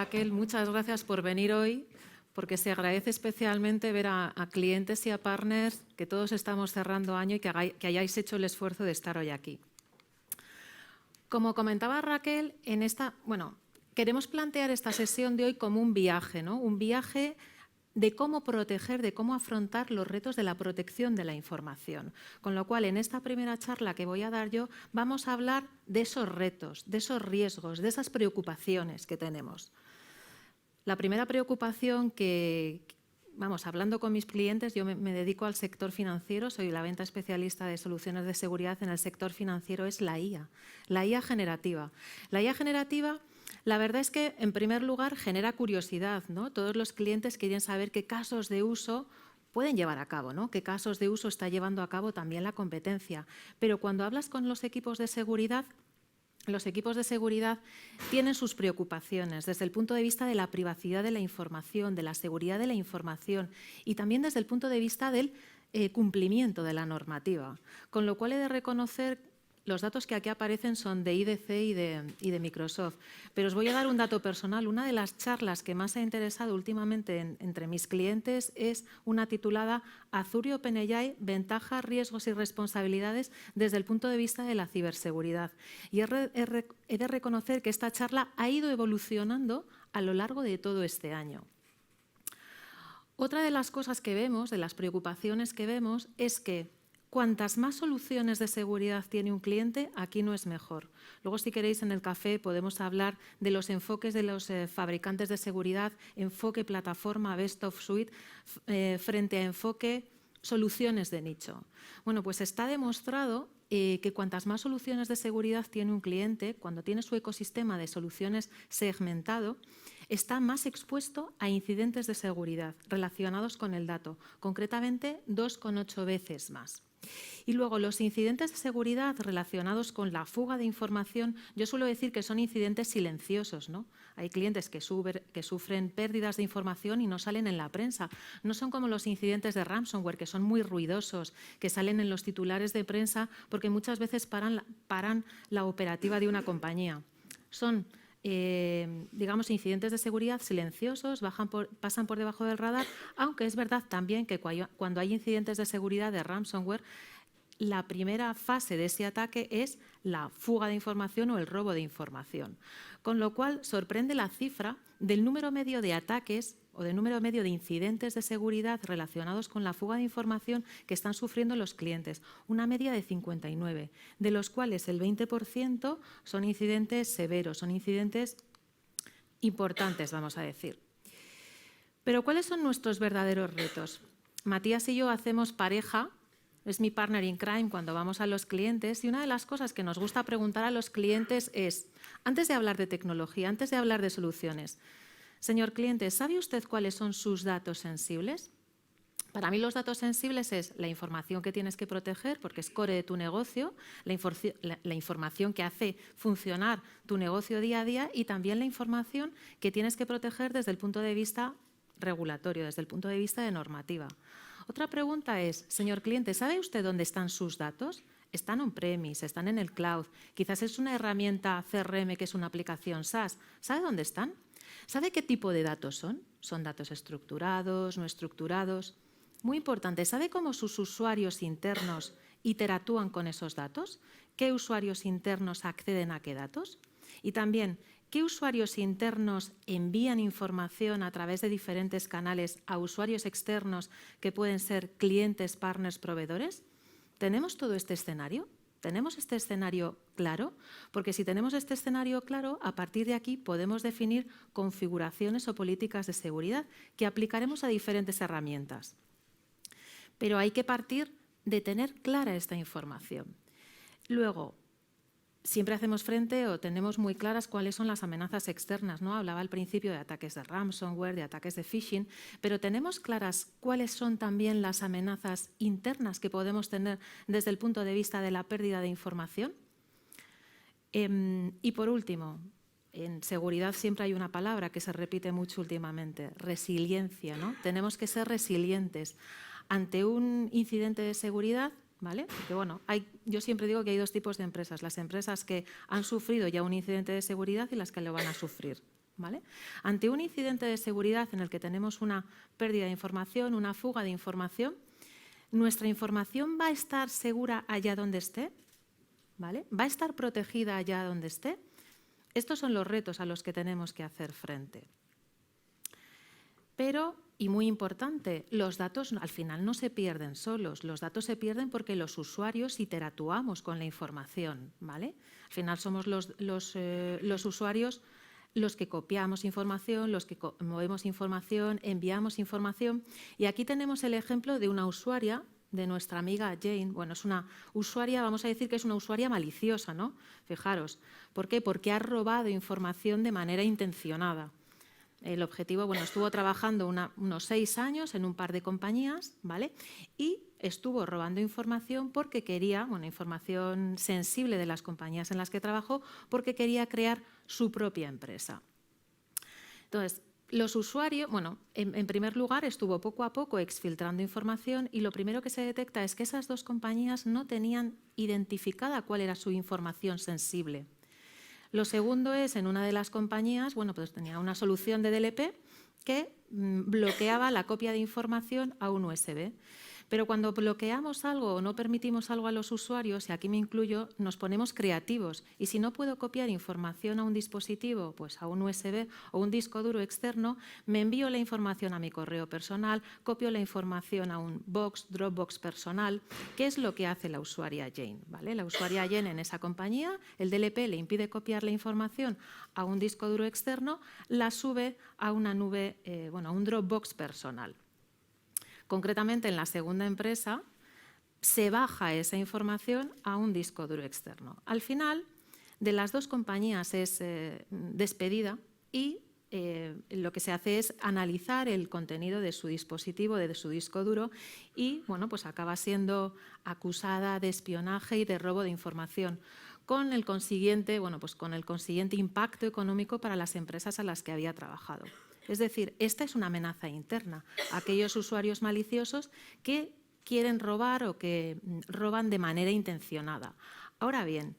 Raquel, muchas gracias por venir hoy, porque se agradece especialmente ver a clientes y a partners que todos estamos cerrando año y que hayáis hecho el esfuerzo de estar hoy aquí. Como comentaba Raquel, queremos plantear esta sesión de hoy como un viaje, ¿no? Un viaje de cómo proteger, de cómo afrontar los retos de la protección de la información. Con lo cual, en esta primera charla que voy a dar yo, vamos a hablar de esos retos, de esos riesgos, de esas preocupaciones que tenemos. La primera preocupación hablando con mis clientes, yo me dedico al sector financiero, soy la venta especialista de soluciones de seguridad en el sector financiero, es la IA generativa. La IA generativa, la verdad es que, en primer lugar, genera curiosidad, ¿no? Todos los clientes quieren saber qué casos de uso pueden llevar a cabo, ¿no? Qué casos de uso está llevando a cabo también la competencia. Pero cuando hablas con los equipos de seguridad tienen sus preocupaciones desde el punto de vista de la privacidad de la información, de la seguridad de la información y también desde el punto de vista del cumplimiento de la normativa. Con lo cual he de reconocer, los datos que aquí aparecen son de IDC y de Microsoft, pero os voy a dar un dato personal. Una de las charlas que más ha interesado últimamente entre mis clientes es una titulada Azure OpenAI, ventajas, riesgos y responsabilidades desde el punto de vista de la ciberseguridad. Y he de reconocer que esta charla ha ido evolucionando a lo largo de todo este año. Otra de las cosas que vemos, de las preocupaciones que vemos, es que cuantas más soluciones de seguridad tiene un cliente, aquí no es mejor. Luego, si queréis, en el café podemos hablar de los enfoques de los fabricantes de seguridad, enfoque plataforma, best of suite, frente a enfoque soluciones de nicho. Bueno, pues está demostrado que cuantas más soluciones de seguridad tiene un cliente, cuando tiene su ecosistema de soluciones segmentado, está más expuesto a incidentes de seguridad relacionados con el dato, concretamente 2,8 veces más. Y luego, los incidentes de seguridad relacionados con la fuga de información, yo suelo decir que son incidentes silenciosos, ¿no? Hay clientes que sufren pérdidas de información y no salen en la prensa. No son como los incidentes de ransomware, que son muy ruidosos, que salen en los titulares de prensa porque muchas veces paran la operativa de una compañía. Son incidentes de seguridad silenciosos, pasan por debajo del radar, aunque es verdad también que cuando hay incidentes de seguridad de ransomware, la primera fase de ese ataque es la fuga de información o el robo de información. Con lo cual, sorprende la cifra del número medio de ataques o del número medio de incidentes de seguridad relacionados con la fuga de información que están sufriendo los clientes, una media de 59, de los cuales el 20% son incidentes severos, son incidentes importantes, vamos a decir. Pero, ¿cuáles son nuestros verdaderos retos? Matías y yo hacemos pareja, es mi partner in crime cuando vamos a los clientes, y una de las cosas que nos gusta preguntar a los clientes es, antes de hablar de tecnología, antes de hablar de soluciones, señor cliente, ¿sabe usted cuáles son sus datos sensibles? Para mí los datos sensibles es la información que tienes que proteger porque es core de tu negocio, la información que hace funcionar tu negocio día a día y también la información que tienes que proteger desde el punto de vista regulatorio, desde el punto de vista de normativa. Otra pregunta es, señor cliente, ¿sabe usted dónde están sus datos? Están on-premise, están en el cloud, quizás es una herramienta CRM que es una aplicación SaaS. ¿Sabe dónde están? ¿Sabe qué tipo de datos son? ¿Son datos estructurados, no estructurados? Muy importante, ¿sabe cómo sus usuarios internos interactúan con esos datos? ¿Qué usuarios internos acceden a qué datos? Y también, ¿qué usuarios internos envían información a través de diferentes canales a usuarios externos que pueden ser clientes, partners, proveedores? ¿Tenemos todo este escenario? ¿Tenemos este escenario claro? Porque si tenemos este escenario claro, a partir de aquí podemos definir configuraciones o políticas de seguridad que aplicaremos a diferentes herramientas. Pero hay que partir de tener clara esta información. Luego, siempre hacemos frente o tenemos muy claras cuáles son las amenazas externas, ¿no? Hablaba al principio de ataques de ransomware, de ataques de phishing, pero tenemos claras cuáles son también las amenazas internas que podemos tener desde el punto de vista de la pérdida de información. Y por último, en seguridad siempre hay una palabra que se repite mucho últimamente, resiliencia, ¿no? Tenemos que ser resilientes ante un incidente de seguridad, ¿vale? Porque, bueno, yo siempre digo que hay dos tipos de empresas, las empresas que han sufrido ya un incidente de seguridad y las que lo van a sufrir, ¿vale? Ante un incidente de seguridad en el que tenemos una pérdida de información, una fuga de información, ¿nuestra información va a estar segura allá donde esté? ¿Vale? ¿Va a estar protegida allá donde esté? Estos son los retos a los que tenemos que hacer frente. Pero, y muy importante, los datos al final no se pierden solos, los datos se pierden porque los usuarios interactuamos con la información, ¿vale? Al final somos los usuarios los que copiamos información, los que movemos información, enviamos información. Y aquí tenemos el ejemplo de una usuaria, de nuestra amiga Jane. Bueno, es una usuaria, vamos a decir que es una usuaria maliciosa, ¿no? Fijaros. ¿Por qué? Porque ha robado información de manera intencionada. El objetivo, bueno, estuvo trabajando unos 6 años en un par de compañías, ¿vale? Y estuvo robando información porque quería, bueno, información sensible de las compañías en las que trabajó, porque quería crear su propia empresa. Entonces, los usuarios, bueno, en primer lugar estuvo poco a poco exfiltrando información y lo primero que se detecta es que esas dos compañías no tenían identificada cuál era su información sensible. Lo segundo es, en una de las compañías, bueno, pues tenía una solución de DLP que bloqueaba la copia de información a un USB. Pero cuando bloqueamos algo o no permitimos algo a los usuarios, y aquí me incluyo, nos ponemos creativos. Y si no puedo copiar información a un dispositivo, pues a un USB o un disco duro externo, me envío la información a mi correo personal, copio la información a un Dropbox personal. ¿Qué es lo que hace la usuaria Jane? ¿Vale? La usuaria Jane en esa compañía, el DLP le impide copiar la información a un disco duro externo, la sube a una nube, a un Dropbox personal. Concretamente, en la segunda empresa, se baja esa información a un disco duro externo. Al final, de las dos compañías es despedida y lo que se hace es analizar el contenido de su dispositivo, de su disco duro, y bueno, pues acaba siendo acusada de espionaje y de robo de información, con el consiguiente impacto económico para las empresas a las que había trabajado. Es decir, esta es una amenaza interna a aquellos usuarios maliciosos que quieren robar o que roban de manera intencionada. Ahora bien,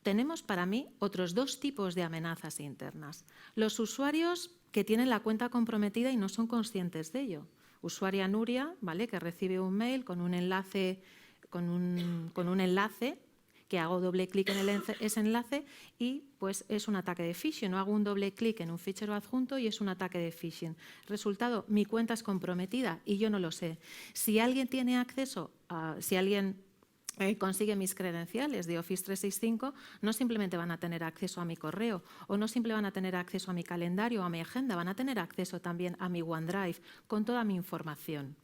tenemos para mí otros dos tipos de amenazas internas. Los usuarios que tienen la cuenta comprometida y no son conscientes de ello. Usuaria Nuria, ¿vale?, que recibe un mail con un enlace, que hago doble clic en ese enlace y pues es un ataque de phishing. No hago un doble clic en un fichero adjunto y es un ataque de phishing. Resultado, mi cuenta es comprometida y yo no lo sé. Si alguien tiene acceso, si alguien consigue mis credenciales de Office 365, no simplemente van a tener acceso a mi correo o no simplemente van a tener acceso a mi calendario o a mi agenda, van a tener acceso también a mi OneDrive con toda mi información.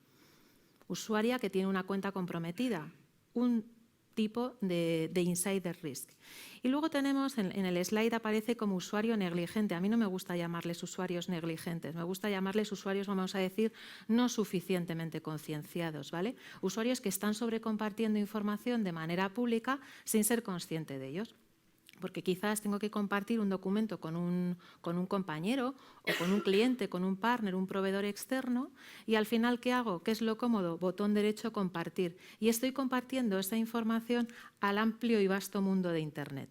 Usuaria que tiene una cuenta comprometida, un tipo de insider risk. Y luego tenemos, en el slide aparece como usuario negligente. A mí no me gusta llamarles usuarios negligentes, me gusta llamarles usuarios, vamos a decir, no suficientemente concienciados, ¿vale? Usuarios que están sobrecompartiendo información de manera pública sin ser consciente de ellos. Porque quizás tengo que compartir un documento con un compañero o con un cliente, con un partner, un proveedor externo, y al final, ¿qué hago? ¿Qué es lo cómodo? Botón derecho, compartir. Y estoy compartiendo esa información al amplio y vasto mundo de Internet.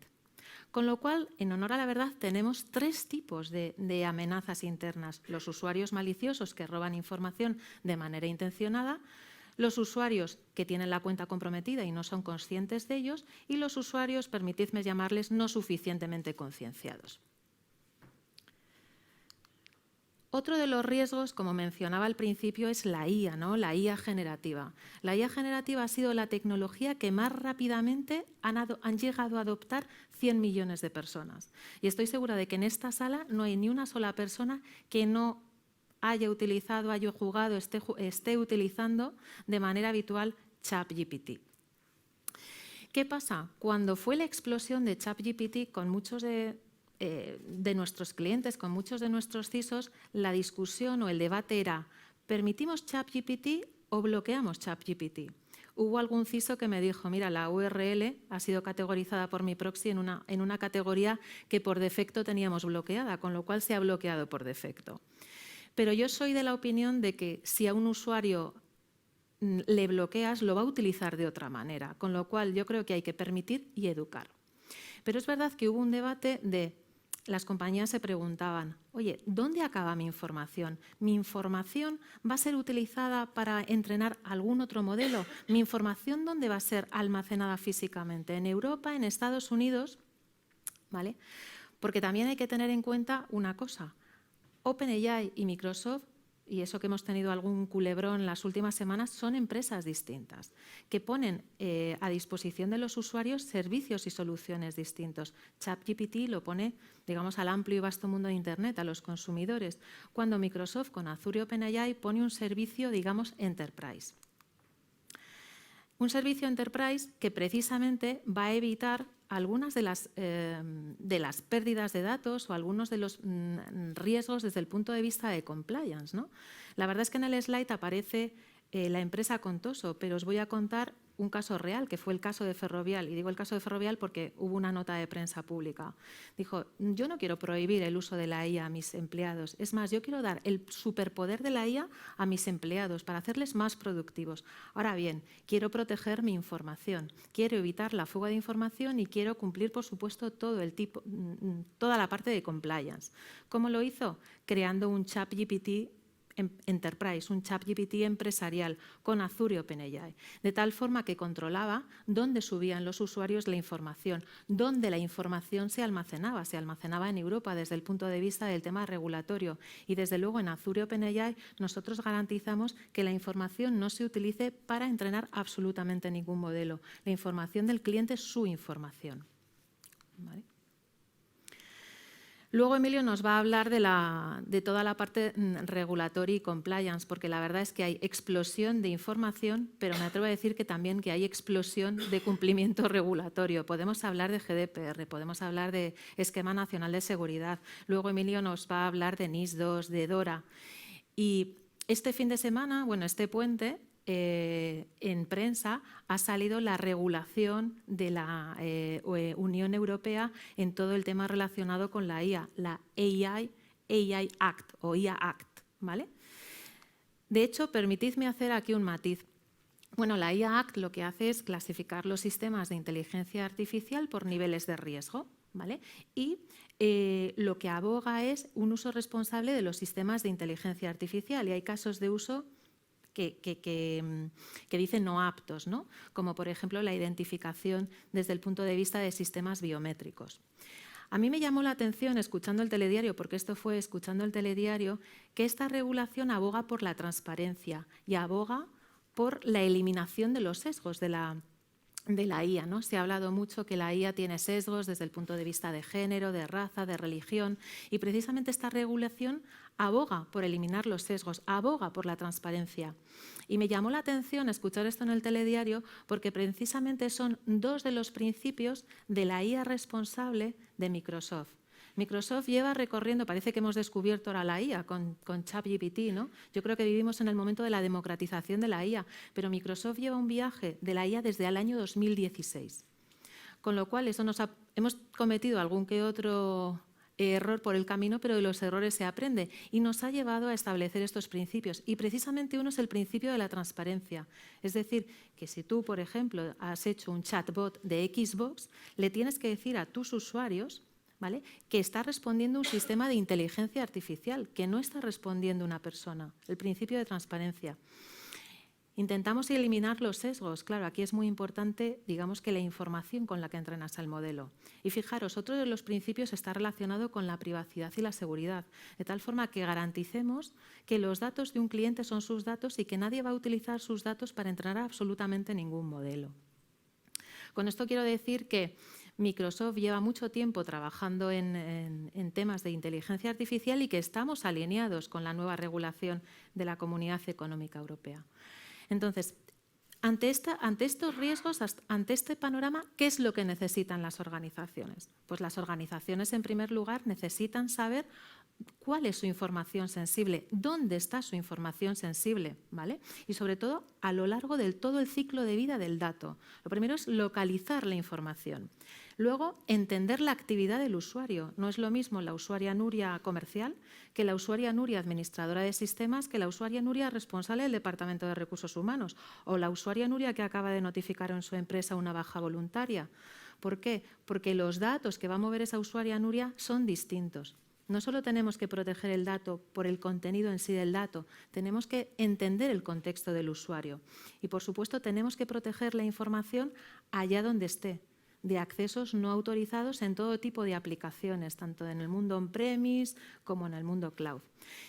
Con lo cual, en honor a la verdad, tenemos tres tipos de amenazas internas. Los usuarios maliciosos que roban información de manera intencionada, los usuarios que tienen la cuenta comprometida y no son conscientes de ellos, y los usuarios, permitidme llamarles, no suficientemente concienciados. Otro de los riesgos, como mencionaba al principio, es la IA, ¿no? La IA generativa. La IA generativa ha sido la tecnología que más rápidamente han llegado a adoptar 100 millones de personas. Y estoy segura de que en esta sala no hay ni una sola persona que no haya utilizado, haya jugado, esté utilizando de manera habitual ChatGPT. ¿Qué pasa? Cuando fue la explosión de ChatGPT, con muchos de nuestros clientes, con muchos de nuestros CISOs, la discusión o el debate era: ¿permitimos ChatGPT o bloqueamos ChatGPT? Hubo algún CISO que me dijo: mira, la URL ha sido categorizada por mi proxy en una categoría que por defecto teníamos bloqueada, con lo cual se ha bloqueado por defecto. Pero yo soy de la opinión de que si a un usuario le bloqueas, lo va a utilizar de otra manera, con lo cual yo creo que hay que permitir y educar. Pero es verdad que hubo un debate de las compañías se preguntaban, oye, ¿dónde acaba mi información? ¿Mi información va a ser utilizada para entrenar algún otro modelo? ¿Mi información dónde va a ser almacenada físicamente? ¿En Europa, en Estados Unidos? ¿Vale? Porque también hay que tener en cuenta una cosa. OpenAI y Microsoft, y eso que hemos tenido algún culebrón en las últimas semanas, son empresas distintas, que ponen a disposición de los usuarios servicios y soluciones distintos. ChatGPT lo pone, digamos, al amplio y vasto mundo de Internet, a los consumidores, cuando Microsoft con Azure y OpenAI pone un servicio, digamos, enterprise. Un servicio enterprise que precisamente va a evitar algunas de las pérdidas de datos o algunos de los riesgos desde el punto de vista de compliance, ¿no? La verdad es que en el slide aparece la empresa Contoso, pero os voy a contar un caso real, que fue el caso de Ferrovial. Y digo el caso de Ferrovial porque hubo una nota de prensa pública. Dijo, yo no quiero prohibir el uso de la IA a mis empleados. Es más, yo quiero dar el superpoder de la IA a mis empleados para hacerles más productivos. Ahora bien, quiero proteger mi información, quiero evitar la fuga de información y quiero cumplir, por supuesto, toda la parte de compliance. ¿Cómo lo hizo? Creando un ChatGPT Enterprise, un ChatGPT empresarial con Azure y OpenAI, de tal forma que controlaba dónde subían los usuarios la información, dónde la información se almacenaba en Europa desde el punto de vista del tema regulatorio y desde luego en Azure y OpenAI nosotros garantizamos que la información no se utilice para entrenar absolutamente ningún modelo. La información del cliente es su información. ¿Vale? Luego Emilio nos va a hablar de toda la parte regulatoria y compliance, porque la verdad es que hay explosión de información, pero me atrevo a decir que también que hay explosión de cumplimiento regulatorio. Podemos hablar de GDPR, podemos hablar de Esquema Nacional de Seguridad. Luego Emilio nos va a hablar de NIS2, de DORA. Y este fin de semana, bueno, este puente, en prensa ha salido la regulación de la Unión Europea en todo el tema relacionado con la IA, la AI Act o IA Act, ¿vale? De hecho, permitidme hacer aquí un matiz. Bueno, la IA Act lo que hace es clasificar los sistemas de inteligencia artificial por niveles de riesgo, ¿vale? Y lo que aboga es un uso responsable de los sistemas de inteligencia artificial y hay casos de uso que dicen no aptos, ¿no? Como por ejemplo la identificación desde el punto de vista de sistemas biométricos. A mí me llamó la atención escuchando el telediario, porque esto fue escuchando el telediario, que esta regulación aboga por la transparencia y aboga por la eliminación de los sesgos de la IA, ¿no? Se ha hablado mucho que la IA tiene sesgos desde el punto de vista de género, de raza, de religión y precisamente esta regulación aboga por eliminar los sesgos, aboga por la transparencia. Y me llamó la atención escuchar esto en el telediario porque precisamente son dos de los principios de la IA responsable de Microsoft. Microsoft lleva recorriendo, parece que hemos descubierto ahora la IA con ChatGPT, ¿no? Yo creo que vivimos en el momento de la democratización de la IA, pero Microsoft lleva un viaje de la IA desde el año 2016. Con lo cual, hemos cometido algún que otro error por el camino, pero de los errores se aprende y nos ha llevado a establecer estos principios. Y precisamente uno es el principio de la transparencia. Es decir, que si tú, por ejemplo, has hecho un chatbot de Xbox, le tienes que decir a tus usuarios, ¿vale?, que está respondiendo un sistema de inteligencia artificial, que no está respondiendo una persona. El principio de transparencia. Intentamos eliminar los sesgos. Claro, aquí es muy importante, digamos, que la información con la que entrenas al modelo. Y fijaros, otro de los principios está relacionado con la privacidad y la seguridad, de tal forma que garanticemos que los datos de un cliente son sus datos y que nadie va a utilizar sus datos para entrenar absolutamente ningún modelo. Con esto quiero decir que Microsoft lleva mucho tiempo trabajando en temas de inteligencia artificial y que estamos alineados con la nueva regulación de la Comunidad Económica Europea. Entonces, ante estos riesgos, ante este panorama, ¿qué es lo que necesitan las organizaciones? Pues las organizaciones, en primer lugar, necesitan saber cuál es su información sensible, dónde está su información sensible, ¿vale? Y sobre todo, a lo largo del todo el ciclo de vida del dato. Lo primero es localizar la información. Luego, entender la actividad del usuario. No es lo mismo la usuaria Nuria comercial que la usuaria Nuria administradora de sistemas, que la usuaria Nuria responsable del Departamento de Recursos Humanos o la usuaria Nuria que acaba de notificar en su empresa una baja voluntaria. ¿Por qué? Porque los datos que va a mover esa usuaria Nuria son distintos. No solo tenemos que proteger el dato por el contenido en sí del dato, tenemos que entender el contexto del usuario. Y, por supuesto, tenemos que proteger la información allá donde esté, de accesos no autorizados en todo tipo de aplicaciones, tanto en el mundo on-premise como en el mundo cloud.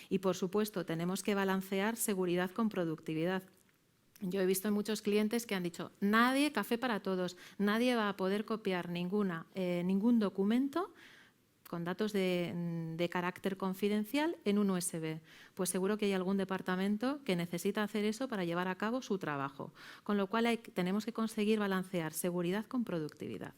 Y, por supuesto, tenemos que balancear seguridad con productividad. Yo he visto en muchos clientes que han dicho, nadie, café para todos, nadie va a poder copiar ningún documento con datos de carácter confidencial en un USB. Pues seguro que hay algún departamento que necesita hacer eso para llevar a cabo su trabajo. Con lo cual tenemos que conseguir balancear seguridad con productividad.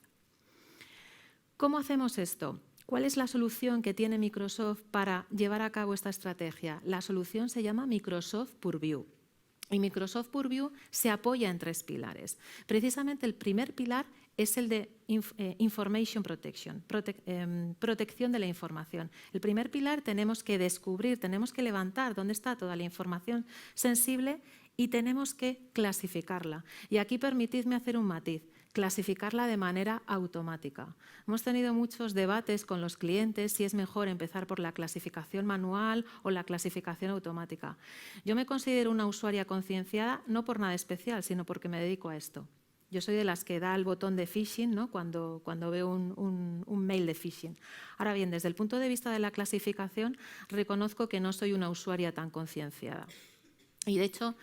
¿Cómo hacemos esto? ¿Cuál es la solución que tiene Microsoft para llevar a cabo esta estrategia? La solución se llama Microsoft Purview. Y Microsoft Purview se apoya en 3 pilares. Precisamente el primer pilar es el de Information Protection, protección de la información. El primer pilar tenemos que descubrir, tenemos que levantar dónde está toda la información sensible y tenemos que clasificarla. Y aquí permitidme hacer un matiz. Clasificarla de manera automática. Hemos tenido muchos debates con los clientes si es mejor empezar por la clasificación manual o la clasificación automática. Yo me considero una usuaria concienciada no por nada especial, sino porque me dedico a esto. Yo soy de las que da el botón de phishing, ¿no? cuando veo un mail de phishing. Ahora bien, desde el punto de vista de la clasificación, reconozco que no soy una usuaria tan concienciada. Y de hecho,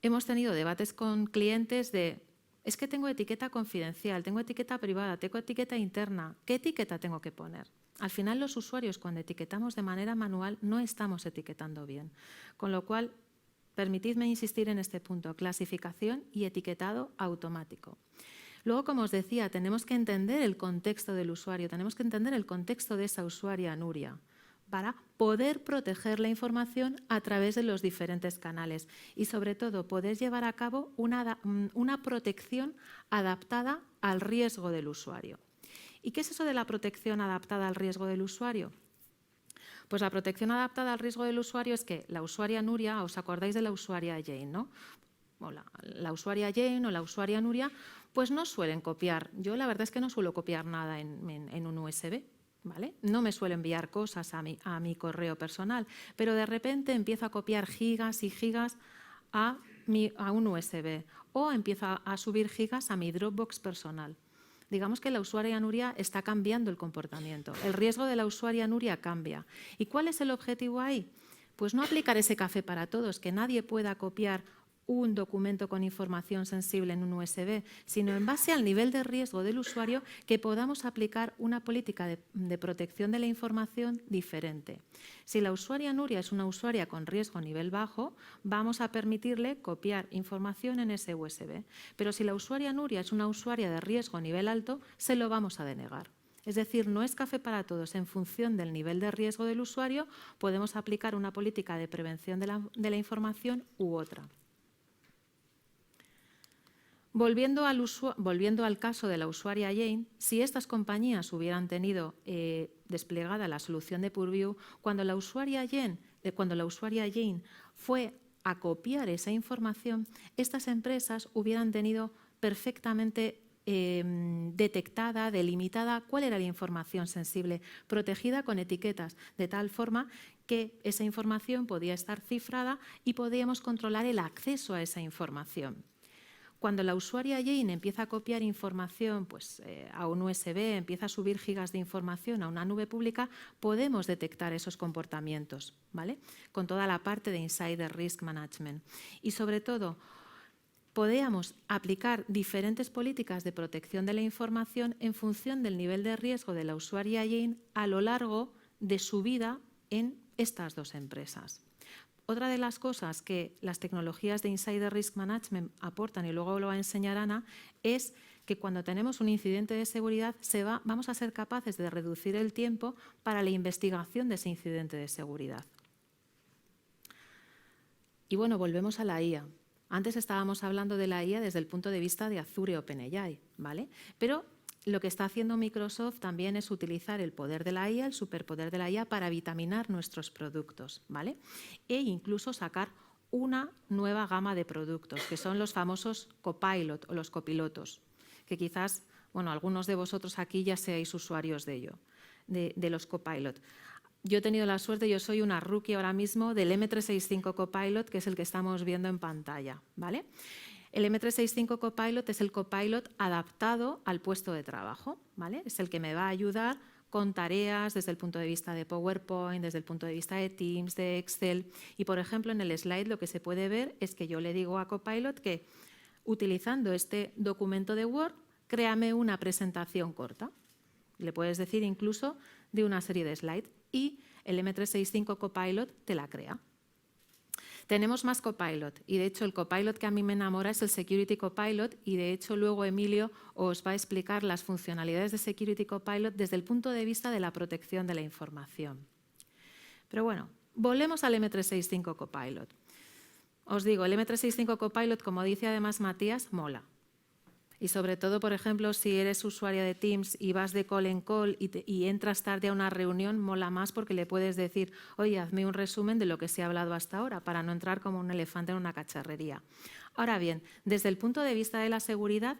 hemos tenido debates con clientes de es que tengo etiqueta confidencial, tengo etiqueta privada, tengo etiqueta interna. ¿Qué etiqueta tengo que poner? Al final, los usuarios, cuando etiquetamos de manera manual, no estamos etiquetando bien. Con lo cual, permitidme insistir en este punto, clasificación y etiquetado automático. Luego, como os decía, tenemos que entender el contexto del usuario, tenemos que entender el contexto de esa usuaria Nuria, para poder proteger la información a través de los diferentes canales y, sobre todo, poder llevar a cabo una protección adaptada al riesgo del usuario. ¿Y qué es eso de la protección adaptada al riesgo del usuario? Pues la protección adaptada al riesgo del usuario es que la usuaria Nuria, ¿os acordáis de la usuaria Jane, no? O la usuaria Jane o la usuaria Nuria, pues no suelen copiar. Yo la verdad es que no suelo copiar nada en un USB. ¿Vale? No me suelo enviar cosas a mi correo personal, pero de repente empiezo a copiar gigas y gigas a un USB o empiezo a subir gigas a mi Dropbox personal. Digamos que la usuaria Nuria está cambiando el comportamiento. El riesgo de la usuaria Nuria cambia. ¿Y cuál es el objetivo ahí? Pues no aplicar ese café para todos, que nadie pueda copiar un documento con información sensible en un USB, sino en base al nivel de riesgo del usuario que podamos aplicar una política de protección de la información diferente. Si la usuaria Nuria es una usuaria con riesgo nivel bajo, vamos a permitirle copiar información en ese USB. Pero si la usuaria Nuria es una usuaria de riesgo nivel alto, se lo vamos a denegar. Es decir, no es café para todos. En función del nivel de riesgo del usuario, podemos aplicar una política de prevención de la información u otra. Volviendo al caso de la usuaria Jane, si estas compañías hubieran tenido desplegada la solución de Purview, cuando la usuaria Jane fue a copiar esa información, estas empresas hubieran tenido perfectamente detectada, delimitada cuál era la información sensible, protegida con etiquetas, de tal forma que esa información podía estar cifrada y podíamos controlar el acceso a esa información. Cuando la usuaria Jane empieza a copiar información a un USB, empieza a subir gigas de información a una nube pública, podemos detectar esos comportamientos, ¿vale? Con toda la parte de Insider Risk Management. Y sobre todo, podíamos aplicar diferentes políticas de protección de la información en función del nivel de riesgo de la usuaria Jane a lo largo de su vida en estas 2 empresas. Otra de las cosas que las tecnologías de Insider Risk Management aportan, y luego lo va a enseñar Ana, es que cuando tenemos un incidente de seguridad vamos a ser capaces de reducir el tiempo para la investigación de ese incidente de seguridad. Y bueno, volvemos a la IA. Antes estábamos hablando de la IA desde el punto de vista de Azure OpenAI, ¿vale? Pero lo que está haciendo Microsoft también es utilizar el poder de la IA, el superpoder de la IA, para vitaminar nuestros productos, ¿vale? E incluso sacar una nueva gama de productos, que son los famosos copilot o los copilotos, que quizás bueno, algunos de vosotros aquí ya seáis usuarios de ello, de los Copilot. Yo he tenido la suerte, yo soy una rookie ahora mismo del M365 Copilot, que es el que estamos viendo en pantalla, ¿vale? El M365 Copilot es el Copilot adaptado al puesto de trabajo, ¿vale? Es el que me va a ayudar con tareas desde el punto de vista de PowerPoint, desde el punto de vista de Teams, de Excel. Y, por ejemplo, en el slide lo que se puede ver es que yo le digo a Copilot que, utilizando este documento de Word, créame una presentación corta. Le puedes decir incluso de una serie de slides y el M365 Copilot te la crea. Tenemos más Copilot y, de hecho, el Copilot que a mí me enamora es el Security Copilot y, de hecho, luego Emilio os va a explicar las funcionalidades de Security Copilot desde el punto de vista de la protección de la información. Pero bueno, volvemos al M365 Copilot. Os digo, el M365 Copilot, como dice además Matías, mola. Y sobre todo, por ejemplo, si eres usuaria de Teams y vas de call en call y entras tarde a una reunión, mola más porque le puedes decir, oye, hazme un resumen de lo que se ha hablado hasta ahora, para no entrar como un elefante en una cacharrería. Ahora bien, desde el punto de vista de la seguridad,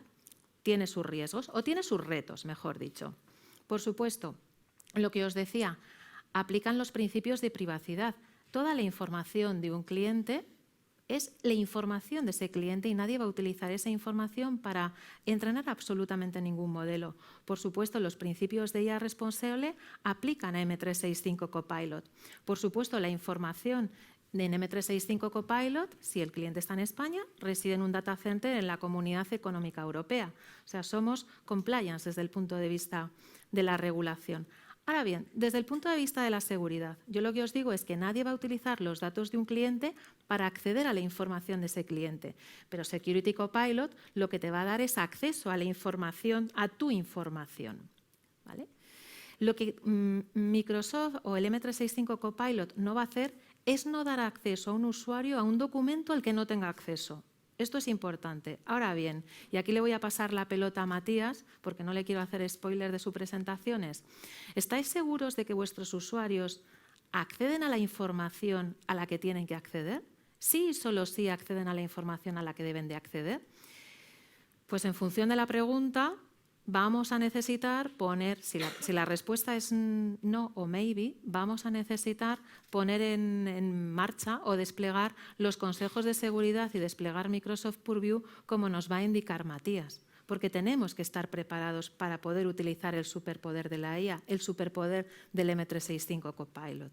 tiene sus riesgos, o tiene sus retos, mejor dicho. Por supuesto, lo que os decía, aplican los principios de privacidad. Toda la información de un cliente es la información de ese cliente y nadie va a utilizar esa información para entrenar absolutamente ningún modelo. Por supuesto, los principios de IA responsable aplican a M365 Copilot. Por supuesto, la información en M365 Copilot, si el cliente está en España, reside en un data center en la Comunidad Económica Europea. O sea, somos compliance desde el punto de vista de la regulación. Ahora bien, desde el punto de vista de la seguridad, yo lo que os digo es que nadie va a utilizar los datos de un cliente para acceder a la información de ese cliente. Pero Security Copilot lo que te va a dar es acceso a la información, a tu información, ¿vale? Lo que Microsoft o el M365 Copilot no va a hacer es no dar acceso a un usuario a un documento al que no tenga acceso. Esto es importante. Ahora bien, y aquí le voy a pasar la pelota a Matías, porque no le quiero hacer spoiler de sus presentaciones. ¿Estáis seguros de que vuestros usuarios acceden a la información a la que tienen que acceder? ¿Sí y solo sí acceden a la información a la que deben de acceder? Pues en función de la pregunta, vamos a necesitar poner, si la respuesta es no o maybe, vamos a necesitar poner en marcha o desplegar los consejos de seguridad y desplegar Microsoft Purview como nos va a indicar Matías, porque tenemos que estar preparados para poder utilizar el superpoder de la IA, el superpoder del M365 Copilot.